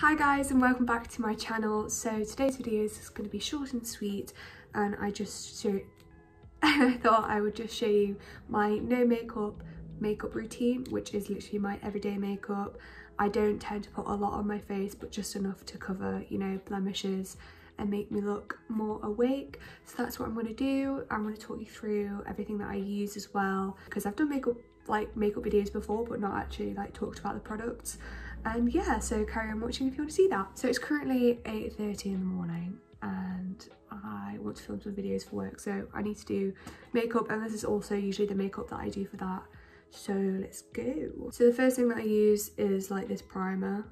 Hi guys, and welcome back to my channel. So today's video is going to be short and sweet, and I thought I would just show you my no makeup routine, which is literally my everyday makeup. I don't tend to put a lot on my face, but just enough to cover, you know, blemishes and make me look more awake. So that's what I'm going to do. I'm going to talk you through everything that I use as well, because I've done makeup videos before, but not actually like talked about the products. And yeah, so carry on watching if you want to see that. So it's currently 8:30 in the morning and I want to film some videos for work, so I need to do makeup, and this is also usually the makeup that I do for that. So let's go. So the first thing that I use is like this primer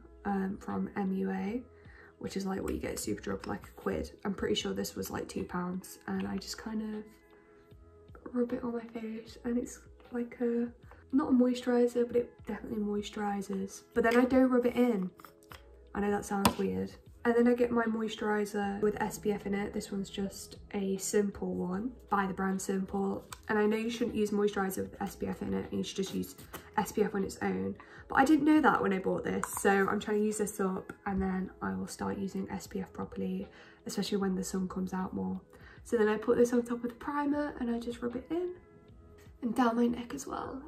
from MUA, which is like what you get at Superdrug for like £1. I'm pretty sure this was like £2, and I just kind of rub it on my face, and it's like not a moisturizer, but it definitely moisturizes. But then I don't rub it in. I know that sounds weird. And then I get my moisturizer with SPF in it. This one's just a simple one by the brand Simple. And I know you shouldn't use moisturizer with SPF in it, and you should just use SPF on its own. But I didn't know that when I bought this, so I'm trying to use this up, and then I will start using SPF properly, especially when the sun comes out more. So then I put this on top of the primer and I just rub it in and down my neck as well.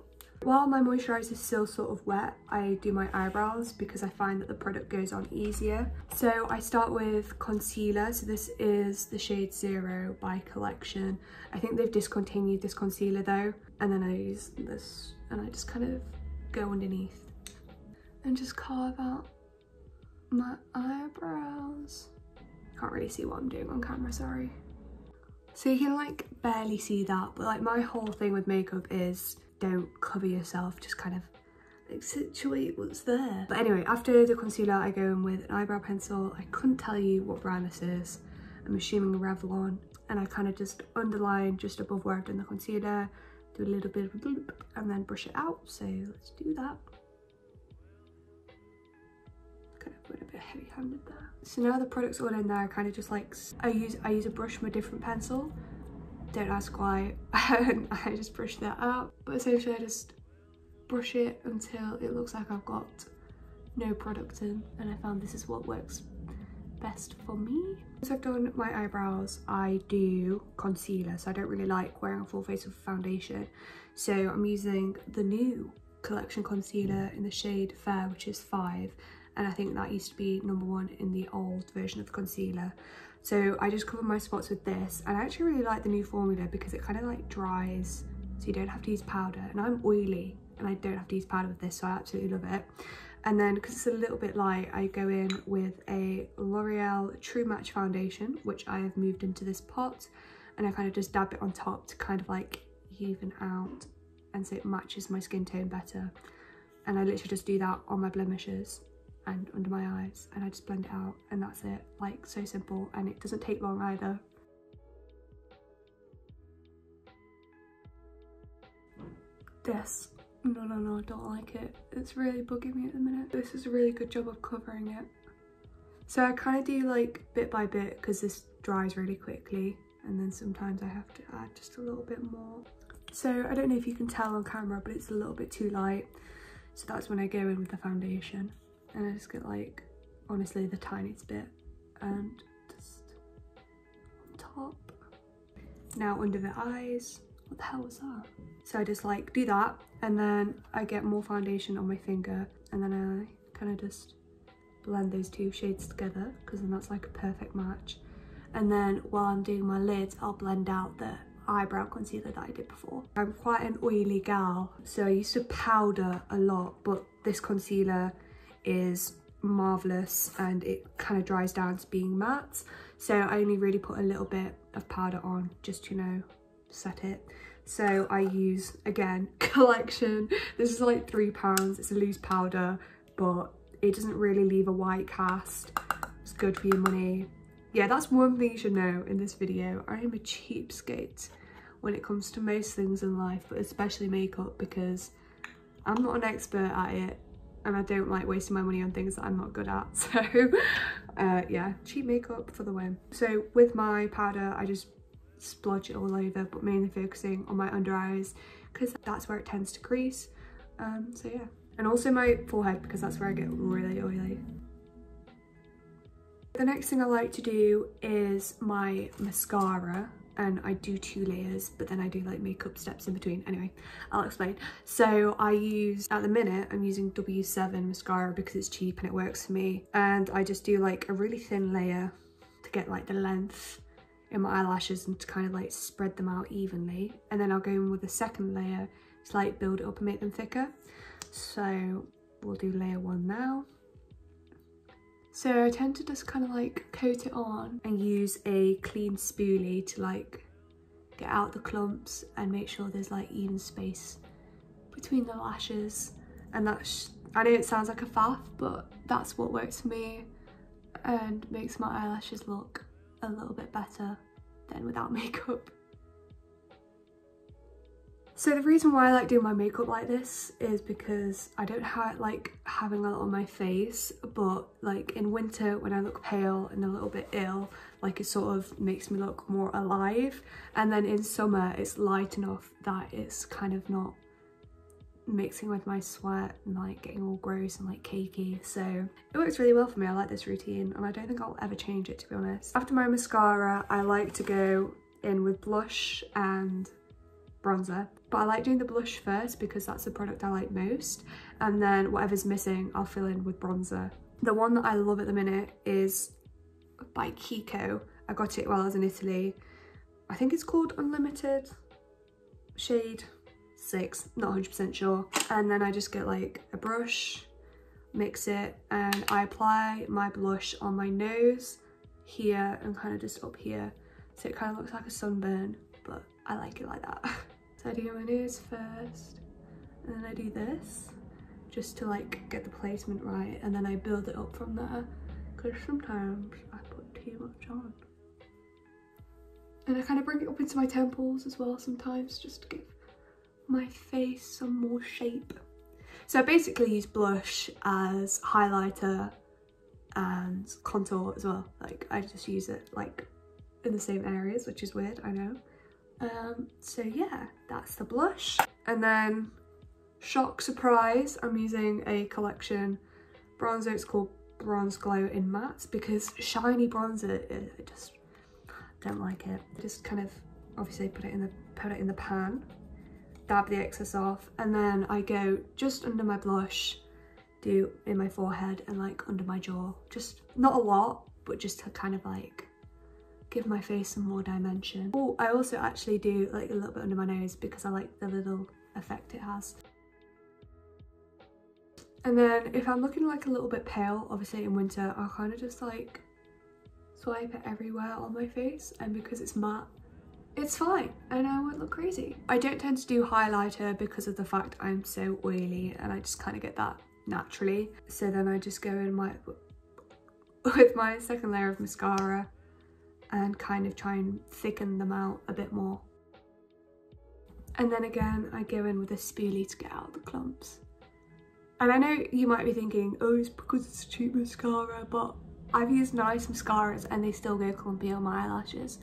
While my moisturizer is still sort of wet, I do my eyebrows because I find that the product goes on easier. So I start with concealer. So this is the shade 0 by Collection. I think they've discontinued this concealer though. And then I use this and I just kind of go underneath and just carve out my eyebrows. Can't really see what I'm doing on camera, sorry. So you can like barely see that, but like my whole thing with makeup is don't cover yourself, just kind of accentuate what's there. But anyway, after the concealer I go in with an eyebrow pencil. I couldn't tell you what brand this is, I'm assuming a Revlon, and I kind of just underline just above where I've done the concealer, do a little bit of a bloop, and then brush it out. So let's do that. Kind of went a bit heavy-handed there. So now the product's all in there, I kind of just like, I use a brush from a different pencil. Don't ask why. I just brush that out, but essentially I just brush it until it looks like I've got no product in, and I found this is what works best for me. Once I've done my eyebrows, I do concealer, so I don't really like wearing a full face of foundation, so I'm using the new Collection concealer in the shade Fair, which is 5, and I think that used to be #1 in the old version of the concealer. So I just cover my spots with this, and I actually really like the new formula because it kind of like dries, so you don't have to use powder. And I'm oily and I don't have to use powder with this, so I absolutely love it. And then because it's a little bit light, I go in with a L'Oreal True Match foundation, which I have moved into this pot, and I kind of just dab it on top to kind of like even out, and so it matches my skin tone better. And I literally just do that on my blemishes and under my eyes, and I just blend it out, and that's it. Like, so simple, and it doesn't take long either. This, no, I don't like it. It's really bugging me at the minute. This is a really good job of covering it. So I kind of do like bit by bit because this dries really quickly, and then sometimes I have to add just a little bit more. So I don't know if you can tell on camera, but it's a little bit too light, so that's when I go in with the foundation. And I just get like, honestly, the tiniest bit, and just on top. Now under the eyes, what the hell was that? So I just like do that, and then I get more foundation on my finger, and then I kind of just blend those two shades together, because then that's like a perfect match. And then while I'm doing my lids, I'll blend out the eyebrow concealer that I did before. I'm quite an oily gal, so I used to powder a lot, but this concealer is marvelous and it kind of dries down to being matte, so I only really put a little bit of powder on just to, you know, set it. So I use, again, Collection. This is like £3. It's a loose powder, but it doesn't really leave a white cast. It's good for your money. Yeah, that's one thing you should know in this video. I am a cheapskate when it comes to most things in life, but especially makeup, because I'm not an expert at it, and I don't like wasting my money on things that I'm not good at. So yeah, cheap makeup for the win. So with my powder, I just splodge it all over, but mainly focusing on my under eyes because that's where it tends to crease. So yeah, and also my forehead because that's where I get really oily. The next thing I like to do is my mascara, and I do 2 layers, but then I do like makeup steps in between. Anyway, I'll explain. So I use, at the minute, I'm using W7 mascara because it's cheap and it works for me. And I just do like a really thin layer to get like the length in my eyelashes and to kind of like spread them out evenly. And then I'll go in with a second layer to like build it up and make them thicker. So we'll do layer 1 now. So I tend to just kind of like coat it on and use a clean spoolie to like get out the clumps and make sure there's like even space between the lashes. And that's, I know it sounds like a faff, but that's what works for me and makes my eyelashes look a little bit better than without makeup. So the reason why I like doing my makeup like this is because I don't like having a lot on my face, but like in winter when I look pale and a little bit ill, like it sort of makes me look more alive. And then in summer it's light enough that it's kind of not mixing with my sweat and like getting all gross and like cakey. So it works really well for me. I like this routine and I don't think I'll ever change it, to be honest. After my mascara, I like to go in with blush and bronzer, but I like doing the blush first because that's the product I like most, and then whatever's missing I'll fill in with bronzer. The one that I love at the minute is by Kiko. I got it while I was in Italy. I think it's called Unlimited shade 6, not 100% sure. And then I just get like a brush, mix it, and I apply my blush on my nose here and kind of just up here, so it kind of looks like a sunburn, but I like it like that. So I do my nose first, and then I do this just to like get the placement right, and then I build it up from there because sometimes I put too much on. And I kind of bring it up into my temples as well sometimes, just to give my face some more shape. So I basically use blush as highlighter and contour as well. Like I just use it like in the same areas, which is weird, I know. So yeah, that's the blush. And then shock surprise, I'm using a collection bronzer. It's called Bronze Glow in Matte because shiny bronzer, I just don't like it. I just kind of obviously put it in the pan, dab the excess off, and then I go just under my blush, do in my forehead and like under my jaw. Just not a lot, but just to kind of like give my face some more dimension. Oh, I also actually do like a little bit under my nose because I like the little effect it has. And then if I'm looking like a little bit pale, obviously in winter, I'll kind of just like swipe it everywhere on my face, and because it's matte, it's fine and I won't look crazy. I don't tend to do highlighter because of the fact I'm so oily and I just kind of get that naturally. So then I just go in with my second layer of mascara and kind of try and thicken them out a bit more. And then again, I go in with a spoolie to get out the clumps. And I know you might be thinking, oh, it's because it's cheap mascara, but I've used nice mascaras and they still go clumpy on my eyelashes.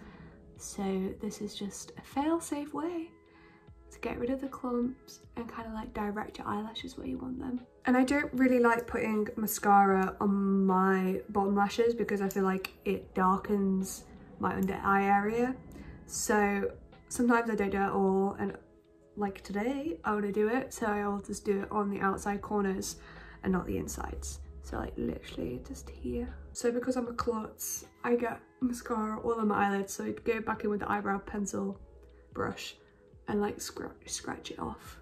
So this is just a fail-safe way to get rid of the clumps and kind of like direct your eyelashes where you want them. And I don't really like putting mascara on my bottom lashes because I feel like it darkens my under eye area. So sometimes I don't do it at all, and like today I want to do it, so I'll just do it on the outside corners and not the insides. So like literally just here. So because I'm a klutz, I get mascara all on my eyelids, so I'd go back in with the eyebrow pencil brush and like scratch it off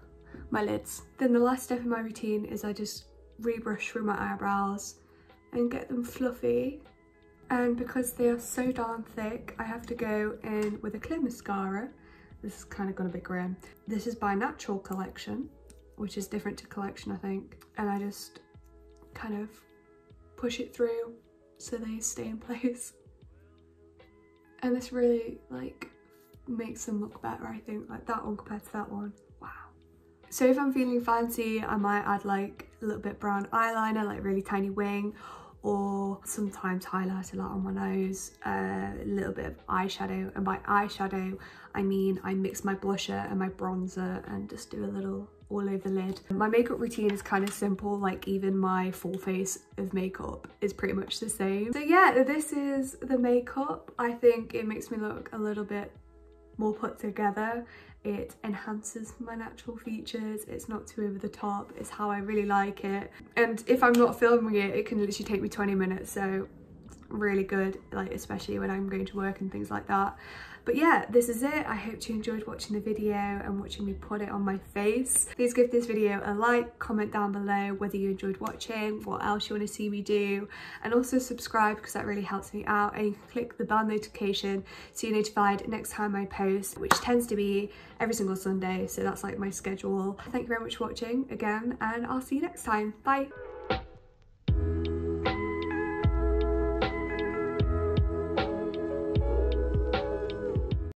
my lids. Then the last step in my routine is I just rebrush through my eyebrows and get them fluffy. And because they are so darn thick, I have to go in with a clear mascara. This has kind of gone a bit grim. This is by Natural Collection, which is different to Collection, I think. And I just kind of push it through so they stay in place. And this really like makes them look better, I think, like that one compared to that one. Wow. So if I'm feeling fancy, I might add like a little bit brown eyeliner, like really tiny wing, or sometimes highlighter like on my nose, a little bit of eyeshadow. And by eyeshadow, I mean I mix my blusher and my bronzer and just do a little all over the lid. My makeup routine is kind of simple, like even my full face of makeup is pretty much the same. So yeah, this is the makeup. I think it makes me look a little bit more put together. It enhances my natural features. It's not too over the top. It's how I really like it. And if I'm not filming it, it can literally take me 20 minutes. So really good, like especially when I'm going to work and things like that. But yeah, this is it. I hope you enjoyed watching the video and watching me put it on my face. Please give this video a like, comment down below whether you enjoyed watching, what else you want to see me do, and also subscribe because that really helps me out. And you can click the bell notification so you're notified next time I post, which tends to be every single Sunday. So that's like my schedule. Thank you very much for watching again, and I'll see you next time. Bye.